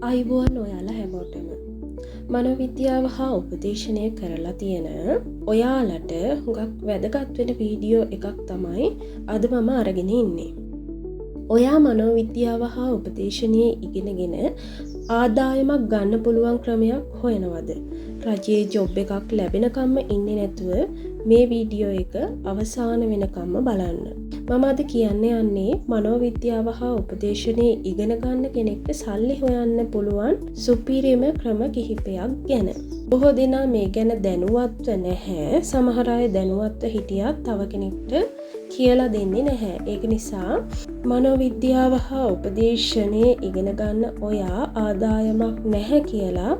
අයිබෝන් ඔයාලා හැමෝටම මනෝවිද්‍යාව හා උපදේශනය කරලා තියෙන ඔයාලට හුඟක් වැදගත් වෙන වීඩියෝ එකක් තමයි අද මම අරගෙන ඉන්නේ. ඔයා මනෝවිද්‍යාව හා උපදේශනය ඉගෙනගෙන ආදායමක් ගන්න පුළුවන් ක්‍රමයක් හොයනවද? රජයේ ජොබ් එකක් ලැබෙනකම්ම ඉන්නේ නැතුව මේ වීඩියෝ එක අවසාන වෙනකම්ම බලන්න. මම අද කියන්න යන්නේ මනෝවිද්‍යාව හා උපදේශනය ඉගෙන ගන්න කෙනෙක්ට සල්ලි හොයන්න පුළුවන් සුපිරිම ක්‍රම කිහිපයක් ගැන. බොහෝ දෙනා මේ ගැන දැනුවත්ව නැහැ. සමහර අය දැනුවත්ව හිටියත් තව කෙනෙක්ට කියලා දෙන්නේ නැහැ. ඒක නිසා මනෝවිද්‍යාව හා උපදේශනය ඉගෙන ගන්න ඔයා ආදායමක් නැහැ කියලා,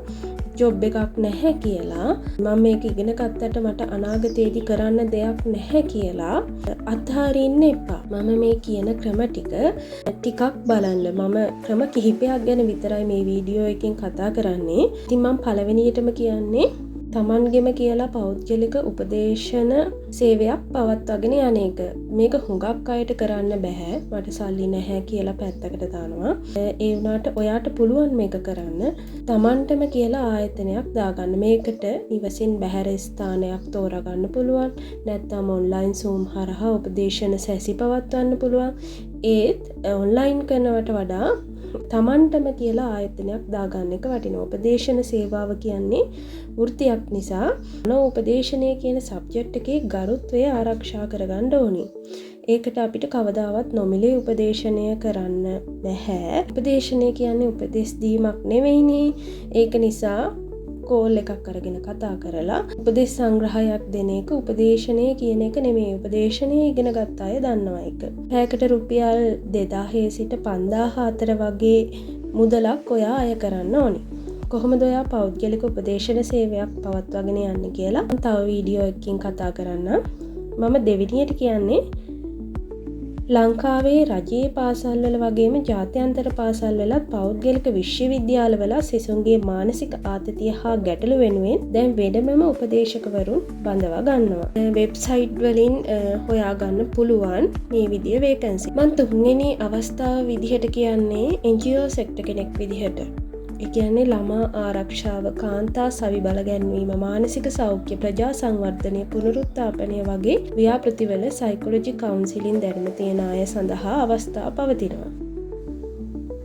ජොබ් එකක් නැහැ කියලා, මම මේක ඉගෙන ගත්තට මට අනාගතයේදී කරන්න දෙයක් නැහැ කියලා අත්හරින්න එපා. මම මේ කියන ක්‍රම ටිකක් බලන්න. මම ක්‍රම කිහිපයක් ගැන විතරයි මේ වීඩියෝ එකෙන් කතා කරන්නේ. ඉතින් මම පළවෙනියටම කියන්නේ තමන්ගෙම කියලා පෞද්ගලික උපදේශන සේවයක් පවත්වාගෙන යන එක. මේක හුඟක් අයට කරන්න බෑ. මට සල්ලි නැහැ කියලා පැත්තකට දානවා. ඒ වුණාට ඔයාට පුළුවන් මේක කරන්න. තමන්ටම කියලා ආයතනයක් දාගන්න. මේකට ඉවසින් බැහැර ස්ථානයක් තෝරාගන්න පුළුවන්. නැත්නම් ඔන්ලයින් Zoom හරහා උපදේශන සැසි පවත්වන්න පුළුවන්. ඒත් ඔන්ලයින් කරනවට වඩා තමන්ටම කියලා ආයතනයක් දාගන්න එක වටිනවා. උපදේශන සේවාව කියන්නේ වෘත්තියක් නිසා උපදේශනය කියන සබ්ජෙක්ට් එකේ ගරුත්වය ආරක්ෂා කරගන්න ඕනි. ඒකට අපිට කවදාවත් නොමිලේ උපදේශනය කරන්න බැහැ. උපදේශනය කියන්නේ උපදෙස් දීමක් නෙවෙයිනේ. ඒක නිසා කෝල් එකක් අරගෙන කතා කරලා උපදෙස් සංග්‍රහයක් දෙන එක උපදේශනය කියන එක නෙමෙයි. උපදේශනය ඉගෙන ගත්ත අය දන්නවා ඒක. පැයකට රුපියල් 2000 සිට 5000 අතර වගේ මුදලක් ඔයා අය කරන්න ඕනි. කොහොමද ඔයා පෞද්ගලික උපදේශන සේවයක් පවත්වාගෙන යන්නේ කියලා තව වීඩියෝ එකකින් කතා කරන්න. මම දෙවෙනියට කියන්නේ ලංකාවේ රජයේ පාසල්වල වගේම ජාත්‍යන්තර පාසල්වලත් පෞද්ගලික විශ්වවිද්‍යාලවල සිසුන්ගේ මානසික ආතතිය හා ගැටලු වෙනුවෙන් දැන් වෙනමම උපදේශකවරුන් බඳවා ගන්නවා. වෙබ්සයිට් වලින් හොයාගන්න පුළුවන් මේ විදිය වේකන්සි. මම තුන්වෙනි අවස්ථාව විදිහට කියන්නේ NGO සෙක්ටර් කෙනෙක් විදිහට. ඒ කියන්නේ ළමා ආරක්ෂාව, කාන්තා සවි බල ගැන්වීම, මානසික සෞඛ්‍ය, ප්‍රජා සංවර්ධනය, පුනරුත්ථාපනය වගේ ව්‍යාපෘතිවල සයිකොලොජි කවුන්සිලින් දැනුම තියෙන අය සඳහා අවස්ථා පවතිනවා.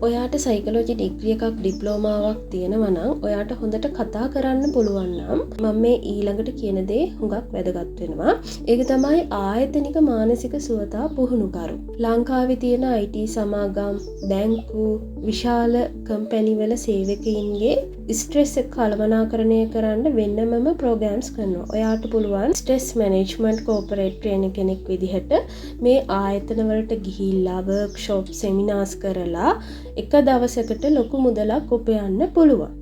ඔයාට සයිකොලොජි ඩිග්‍රී එකක් ඩිප්ලෝමාවක් තියෙනවා නම් ඔයාට හොඳට කතා කරන්න පුළුවන් නම් මම මේ ඊළඟට කියන දේ හුඟක් වැදගත් වෙනවා. ඒක තමයි ආයතනික මානසික සුවතා පුහුණුකරු. ලංකාවේ තියෙන IT සමාගම්, බැංකු, විශාල කම්පැනි වල සේවකයින්ගේ ස්ට්‍රෙස් එක කළමනාකරණය කරන්න වෙනමම ප්‍රෝග්‍රෑම්ස් කරනවා. ඔයාට පුළුවන් ස්ට්‍රෙස් මැනේජ්මන්ට් කෝපරේට් ට්‍රේනර් කෙනෙක් විදිහට මේ ආයතන වලට ගිහිල්ලා වර්ක්ෂොප්, සෙමිනාර්ස් කරලා එක දවසකට ලොකු මුදලක් උපයන්න පුළුවන්.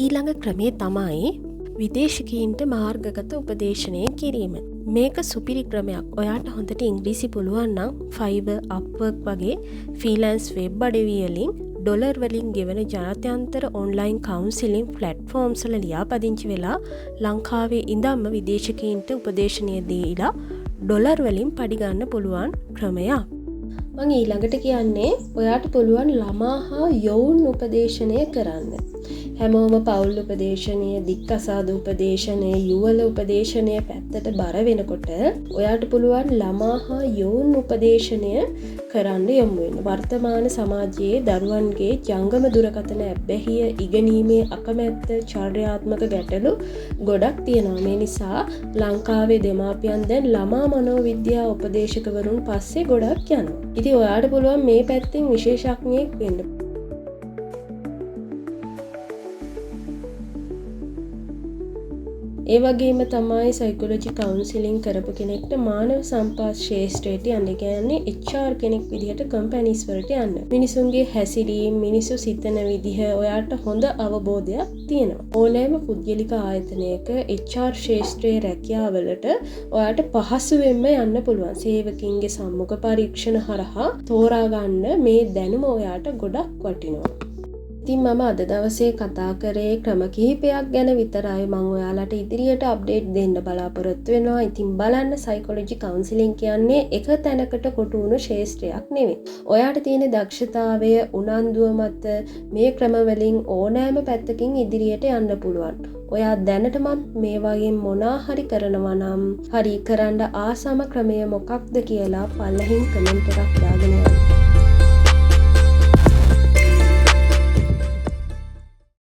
ඊළඟ ක්‍රමේ තමයි විදේශිකයින්ට මාර්ගගත උපදේශනය කිරීම. මේක සුපිරි ක්‍රමයක්. ඔයාට හොඳට ඉංග්‍රීසි පුළුවන් නම් Fiverr, Upwork වගේ ෆ්‍රීලෑන්ස් වෙබ් අඩවි වලින් ඩොලර් වලින් ගෙවන ජාත්‍යන්තර ඔන්ලයින් කවුන්සිලින් ප්ලැට්ෆෝම්ස් වල ලියාපදිංචි වෙලා ලංකාවේ ඉඳන්ම විදේශිකයින්ට උපදේශනය දීලා ඩොලර් වලින් පඩි ගන්න පුළුවන් ක්‍රමයක්. මම ඊළඟට කියන්නේ ඔයාට පුළුවන් ළමා හා යොවුන් උපදේශනය කරන්න. හැමෝම පවුල් උපදේශනය, දික්කසාද උපදේශනය, යුවල උපදේශනය පැත්තට බර වෙනකොට ඔයාට පුළුවන් ළමා හා යොවුන් උපදේශනය කරන්න යොමු වෙන්න. වර්තමාන සමාජයේ දරුවන්ගේ ජංගම දුරකථන ඇබ්බැහිය, ඉගෙනීමේ අකමැත්ත, චාරිත්‍රාත්මක ගැටලු ගොඩක් තියෙනවා. මේ නිසා ලංකාවේ දෙමාපියන් දැන් ළමා මනෝවිද්‍යා උපදේශකවරුන් පස්සේ ගොඩක් යනවා. ඉතින් ඔයාට පුළුවන් මේ පැත්තෙන් විශේෂඥයෙක් වෙන්න. ඒ වගේම තමයි සයිකොලොජි කවුන්සිලින් කරපු කෙනෙක්ට මානව සම්පත් ශාස්ත්‍රයට යන්න. කියන්නේ HR කෙනෙක් විදිහට කම්පැනිස් වලට යන්න. මිනිසුන්ගේ හැසිරීම, මිනිස්සු සිතන විදිහ ඔයාට හොඳ අවබෝධයක් තියෙනවා. ඕනෑම පුද්ගලික ආයතනයක HR ශාස්ත්‍රයේ රැකියාවලට ඔයාට පහසුවෙන්ම යන්න පුළුවන්. සේවකින්ගේ සම්මුඛ පරීක්ෂණ හරහා තෝරා ගන්න මේ දැනුම ඔයාට ගොඩක් වටිනවා. ඉතින් මම අද දවසේ කතා කරේ ක්‍රම කිහිපයක් ගැන විතරයි. මම ඔයාලට ඉදිරියට අප්ඩේට් දෙන්න බලාපොරොත්තු වෙනවා. ඉතින් බලන්න සයිකොලොජි කවුන්සිලින් කියන්නේ එක තැනකට කොටු වුණු ශාස්ත්‍රයක් නෙවෙයි. ඔයාට තියෙන දක්ෂතාවය උනන්දුව මත මේ ක්‍රමවලින් ඕනෑම පැත්තකින් ඉදිරියට යන්න පුළුවන්. ඔයා දැනටමත් මේ වගේ මොනා හරි කරනවා නම් හරි කරන්න ආසම ක්‍රමය මොකක්ද කියලා පල්ලෙහින් කමෙන්ට් එකක් දාගෙන යන්න.